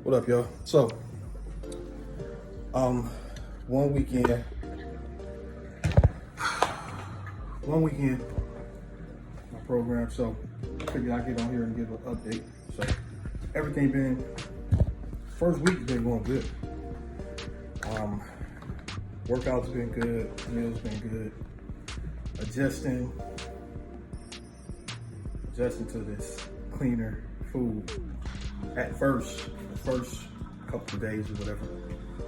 What up, y'all? So, um, one weekend, my program. So, I figured I'd get on here and give an update. So, everything first week been going good. Um, workouts been good, meals been good. Adjusting to this cleaner food. At first, the first couple of days or whatever,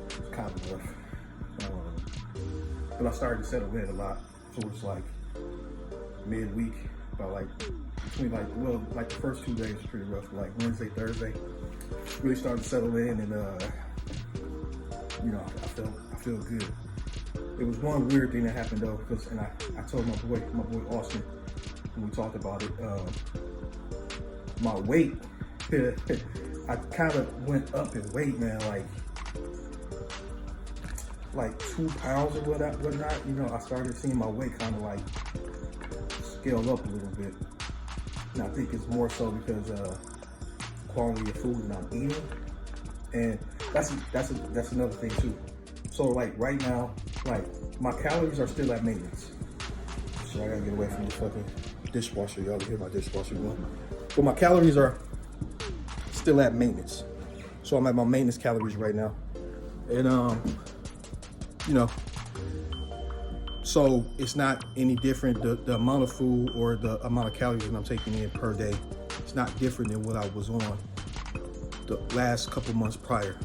it's kind of rough. But I started to settle in a lot towards like midweek, about like between like the first 2 days was pretty rough. Like Wednesday, Thursday, really started to settle in, and I feel good. It was one weird thing that happened though, and I told my boy Austin when we talked about it. My weight, I kind of went up in weight, man, like 2 pounds or whatnot. You know, I started seeing my weight kind of like scale up a little bit, and I think it's more so because quality of food that I'm eating, and that's another thing too. So like right now, like my calories are still at maintenance. So I gotta get away from this fucking dishwasher. Y'all can hear my dishwasher going. But my calories are still at maintenance. So I'm at my maintenance calories right now. And so it's not any different. The amount of food or the amount of calories that I'm taking in per day, it's not different than what I was on the last couple months prior.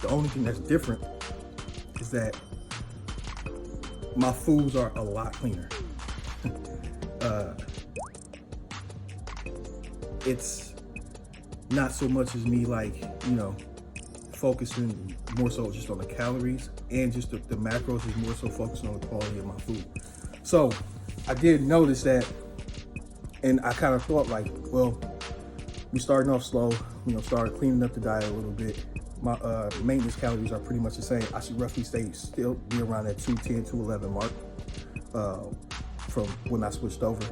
The only thing that's different is that my foods are a lot cleaner. It's not so much as me focusing more so just on the calories, and just the macros is more so focusing on the quality of my food. So I did notice that, and I kind of thought like, well, we starting off slow, started cleaning up the diet a little bit. My maintenance calories are pretty much the same. I should roughly still be around that 210, 211 mark from when I switched over.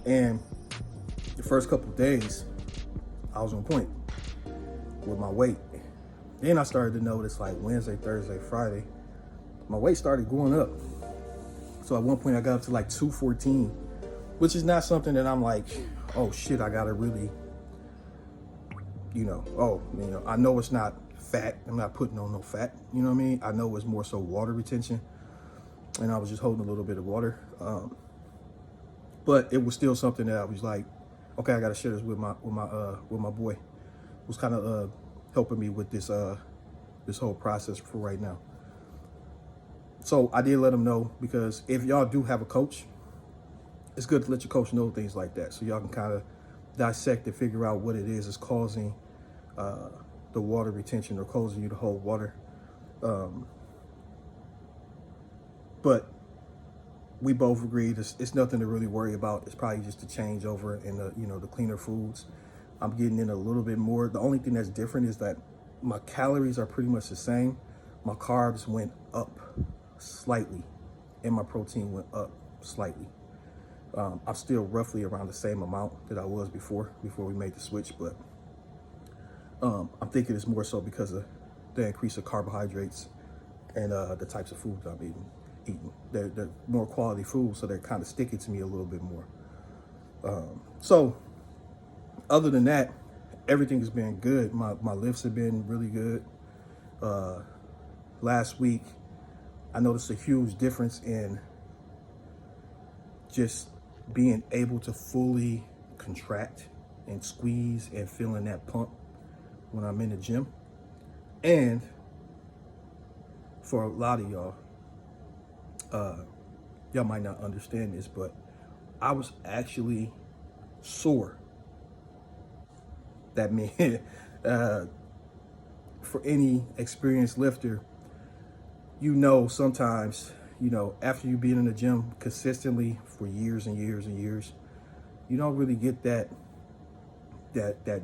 And the first couple of days, I was on point with my weight. Then I started to notice like Wednesday, Thursday, Friday, my weight started going up. So at one point I got up to like 214, which is not something that I'm like, oh shit, I gotta really, I know it's not fat. I'm not putting on no fat, you know what I mean? I know it's more so water retention, and I was just holding a little bit of water. But it was still something that I was like, okay, I gotta share this with my boy, who's kind of helping me with this whole process for right now. So I did let him know, because if y'all do have a coach, it's good to let your coach know things like that, so y'all can kind of dissect and figure out what it is causing the water retention or causing you to hold water. But we both agreed it's nothing to really worry about. It's probably just a changeover in the cleaner foods. I'm getting in a little bit more. The only thing that's different is that my calories are pretty much the same. My carbs went up slightly, and my protein went up slightly. I'm still roughly around the same amount that I was before we made the switch, but I'm thinking it's more so because of the increase of carbohydrates and the types of food that I'm eating. They're more quality food, so they're kind of sticking to me a little bit more. So other than that, everything has been good. My lifts have been really good. Last week, I noticed a huge difference in just being able to fully contract and squeeze and feeling that pump when I'm in the gym. And for a lot of y'all, y'all might not understand this, but I was actually sore. That meant for any experienced lifter, sometimes, after you've been in the gym consistently for years and years and years, you don't really get that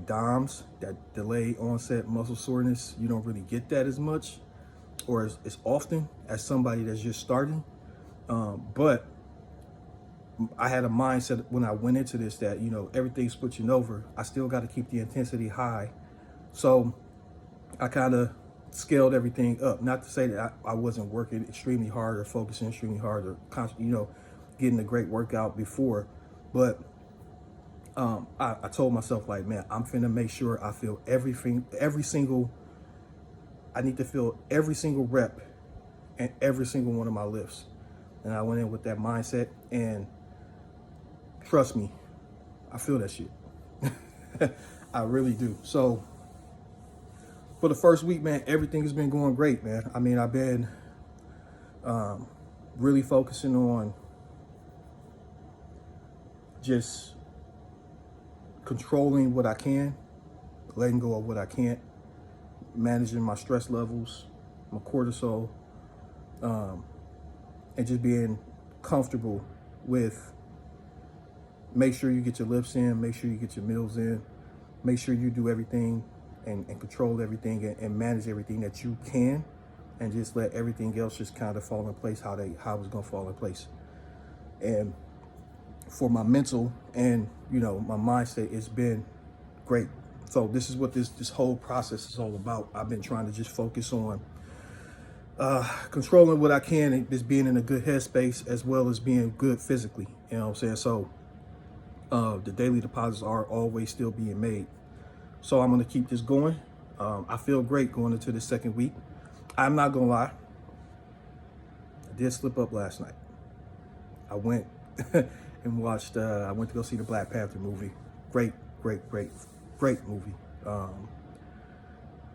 DOMS, that delayed onset muscle soreness. You don't really get that as much or as often as somebody that's just starting. But I had a mindset when I went into this that, everything's switching over. I still got to keep the intensity high. So I kind of scaled everything up. Not to say that I wasn't working extremely hard or focusing extremely hard or getting a great workout before, but I told myself like, man, I'm finna make sure I feel everything, I need to feel every single rep and every single one of my lifts. And I went in with that mindset, and trust me, I feel that shit. I really do. So for the first week, man, everything has been going great, man. I mean, I've been really focusing on just controlling what I can, letting go of what I can't, managing my stress levels, my cortisol, and just being comfortable with make sure you get your lifts in, make sure you get your meals in, make sure you do everything and control everything and manage everything that you can, and just let everything else just kind of fall in place how it's gonna fall in place. And for my mental and my mindset, it's been great. So this is what this whole process is all about. I've been trying to just focus on controlling what I can and just being in a good headspace as well as being good physically. You know what I'm saying? So the daily deposits are always still being made. So I'm going to keep this going. I feel great going into the second week. I'm not going to lie. I did slip up last night. I went and watched, I went to go see the Black Panther movie. Great movie.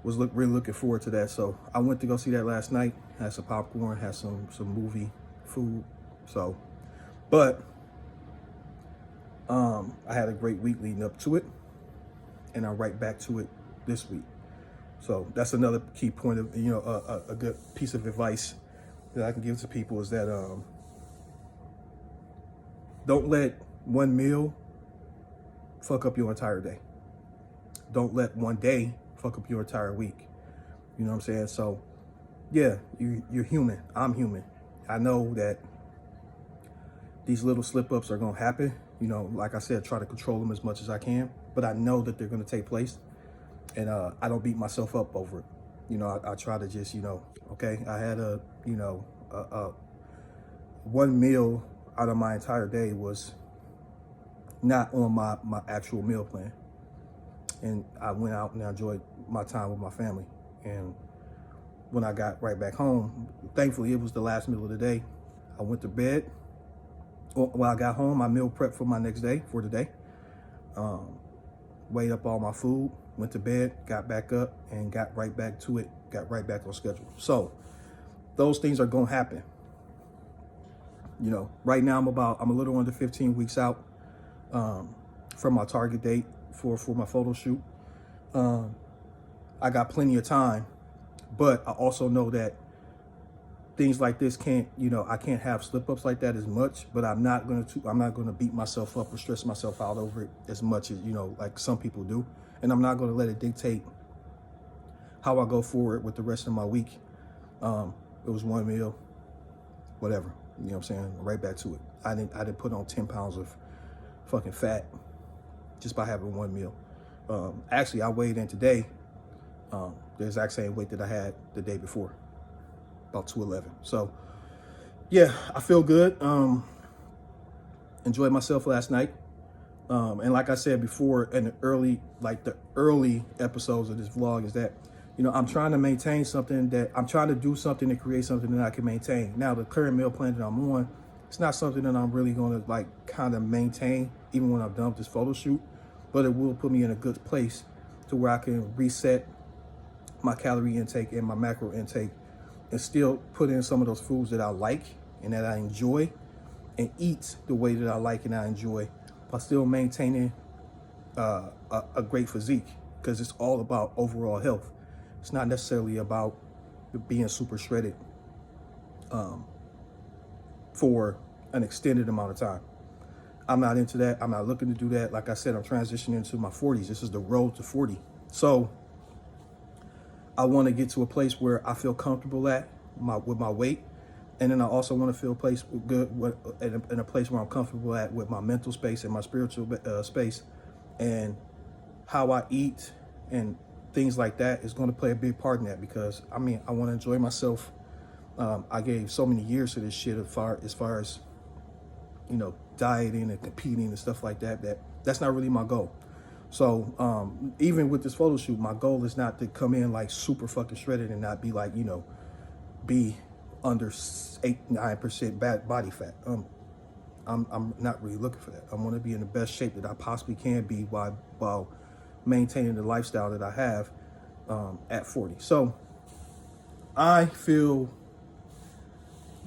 Was really looking forward to that. So I went to go see that last night. Had some popcorn, had some movie food. So, but I had a great week leading up to it, and I'm right back to it this week. So that's another key point of a good piece of advice that I can give to people is that don't let one meal fuck up your entire day. Don't let one day fuck up your entire week. You know what I'm saying? So yeah, you're human. I'm human. I know that these little slip ups are gonna happen. Like I said, try to control them as much as I can, but I know that they're gonna take place, and I don't beat myself up over it. I try to just, okay, I had a one meal out of my entire day was not on my actual meal plan. And I went out and I enjoyed my time with my family. And when I got right back home, thankfully it was the last meal of the day. I went to bed. When I got home, I meal prepped for my next day, for the day. Weighed up all my food, went to bed, got back up, and got right back to it, got right back on schedule. So those things are gonna happen. Right now I'm a little under 15 weeks out from my target date for my photo shoot. I got plenty of time, but I also know that things like this I can't have slip ups like that as much, but I'm not gonna beat myself up or stress myself out over it as much as, like some people do. And I'm not gonna let it dictate how I go forward with the rest of my week. It was one meal, whatever, you know what I'm saying? Right back to it. I didn't put on 10 pounds of fucking fat just by having one meal. Actually, I weighed in today, the exact same weight that I had the day before, about 211. So yeah, I feel good. Enjoyed myself last night. And like I said before in the early episodes of this vlog is that, I'm trying to maintain something I'm trying to do something to create something that I can maintain. Now, the current meal plan that I'm on, it's not something that I'm really going to kind of maintain even when I'm done with this photo shoot, but it will put me in a good place to where I can reset my calorie intake and my macro intake and still put in some of those foods that I like and that I enjoy and eat the way that I like and I enjoy, while still maintaining a great physique, because it's all about overall health. It's not necessarily about being super shredded for an extended amount of time. I'm not into that. I'm not looking to do that. Like I said, I'm transitioning into my 40s. This is the road to 40. So I want to get to a place where I feel comfortable with my weight. And then I also want to feel in a place where I'm comfortable with my mental space and my spiritual space, and how I eat and things like that is going to play a big part in that, because I mean, I want to enjoy myself. I gave so many years to this shit as far as, you know, dieting and competing and stuff like that, that's not really my goal. So even with this photo shoot, my goal is not to come in like super fucking shredded and not be like, you know, be under 8-9% bad body fat. I'm not really looking for that. I want to be in the best shape that I possibly can be while maintaining the lifestyle that I have at 40. So I feel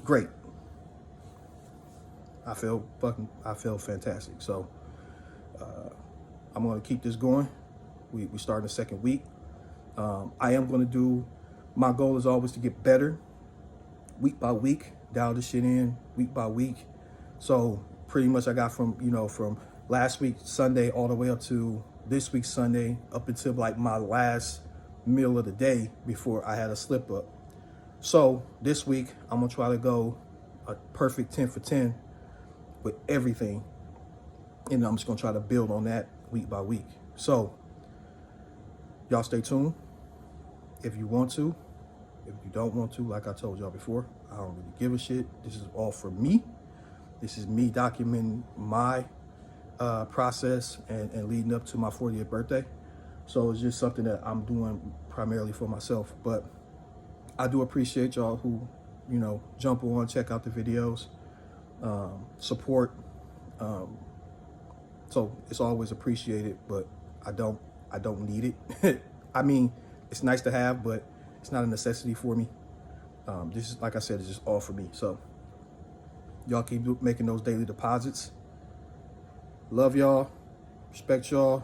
great. I feel fantastic. So I'm going to keep this going. We start the second week. I am going to do, my goal is always to get better week by week, dial this shit in week by week. So pretty much I got from, you know, from last week Sunday all the way up to this week Sunday, up until like my last meal of the day before I had a slip up. So this week I'm gonna try to go a perfect 10 for 10 with everything, and I'm just gonna try to build on that week by week. So y'all stay tuned if you want to. If you don't want to, like I told y'all before, I don't really give a shit. This is all for me. This is me documenting my process and leading up to my 40th birthday. So it's just something that I'm doing primarily for myself. But I do appreciate y'all who, you know, jump on, check out the videos, support. So it's always appreciated, but I don't need it. I mean, it's nice to have, but it's not a necessity for me. This is, like I said, it's just all for me. So y'all keep making those daily deposits. Love y'all, respect y'all.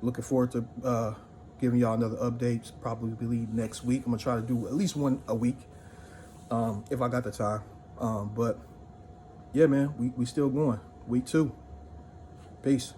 Looking forward to giving y'all another update, probably next week. I'm gonna try to do at least one a week if I got the time. But yeah, man, we still going. Week 2. Peace.